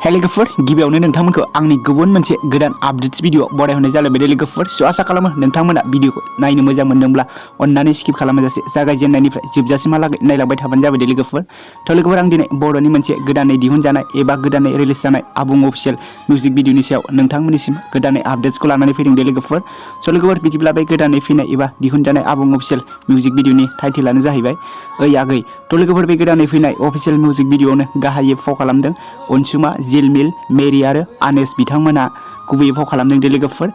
लोगोफोर गिबियावनो नोंथांमोनखौ आंनि गुबुन मोनसे गोदान आपडेट्स भिडिअ बरायहरनाय जालायबाय लोगोफोर स' आसा खालामो नोंथांमोना भिडिअखौ नायनो मोजां मोनदोंब्ला अन्नानै स्किप खालामाजासे जागायजेननायनिफ्राय जोबजासिमहालागै नायलांबाय थाबानो जाबाय लोगोफोर। थ' लोगोफोर आं दिनै बर'नि मोनसे गोदानै दिहुनजानाय एबा गोदानै रिलिज जानाय आबुं अफिसियेल मिउजिक भिडिअनि सायाव नोंथांमोननिसिम गोदानै आपडेट्सखौ लानानै फैदों लोगोफोर। स' लोगोफोर बिदिब्ला बे गोदानै फैनाय एबा दिहुनजानाय आबुं अफिसियेल मिउजिक भिडिअनि टाइटेलानो जाहैबाय ओइ आगै। थ' लोगोफोर बे गोदानै फैनाय अफिसियेल मिउजिक भिडिअआवनो गाहायै फाव खालामदों अनसुमा, JilMil, मेरि आरो आनेश बिथांमोना गुबैयै फाव खालामदों लोगोफोर।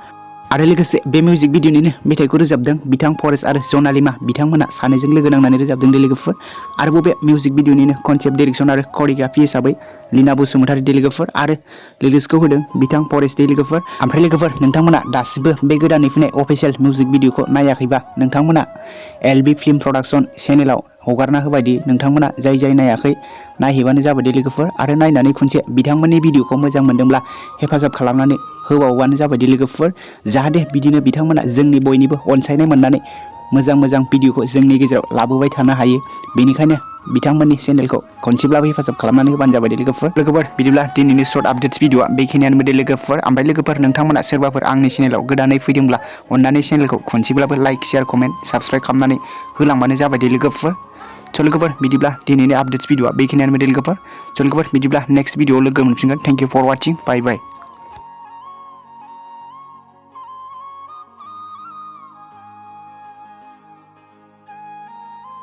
आरो लोगोसे बे मिउजिक भिडिअनिनो मेथाइखौ रोजाबदों बिथां फरेस्ट आरो जनालिमा बिथांमोना सानैजों लोगो नांनानै रोजाबदों लोगोफोर। आरोबाव बे मिउजिक भिडिअनिनो कनसेप्ट डाइरेक्सन आरो करियोग्राफि हिसाबै लीना बसुमतारी लोगोफोर आरो लिरिक्सखौ होदों बिथां फरेस्ट लोगोफोर। ओमफ्राय लोगोफोर नोंथांमोना दासिमबो बे गोदानै फैनाय अफिसियेल मिउजिक भिडिअखौ नायाखैबा नोंथांमोना LB फिल्म प्रडाक्शन चेनेलाव हगारना होबायदि नोंथांमोना जाय नायाखै नायहैबानो जाबाय लोगोफोर आरो नायनानै खनसे बिथांमोननि भिडिअखौ मोजां मोनदोंब्ला हेफाजाब खालामनानै होबावबानो जाबाय लोगोफोर। जाहाथे बिदिनो बिथांमोना जोंनि बयनिबो अनसायनाय मोननानै मोजां भिडिअखौ जोंनि गेजेराव लाबोबाय थानो हायो। बेनिखायनो बिथांमोननि चेनेलखौ खनसेब्लाबो हेफाजाब खालामनानै होबानो जाबाय लोगोफोर। बिदिब्ला दिनैनि शर्ट आपडेट्स भिडिअआ बेखिनियानो लोगोफोर। ओमफ्राय लोगोफोर नोंथांमोना सोरबाफोर आंनि चेनेलाव गोदानै फैदोंब्ला अन्नानै चेनेलखौ खनसेब्लाबो लाइक, शेयार, कमेन्ट, साबस्क्राइब खालामनानै होलांबानो जाबाय लोगोफोर। स' लोगोफोर बिदिब्ला दिनैनि आपडेट्स भिडिअआ बेखिनियानो लोगोफोर। स' लोगोफोर बिदिब्ला नेक्स्ट भिडिअआव लोगो मोनफिनगोन। Thank you for watching. Bye bye.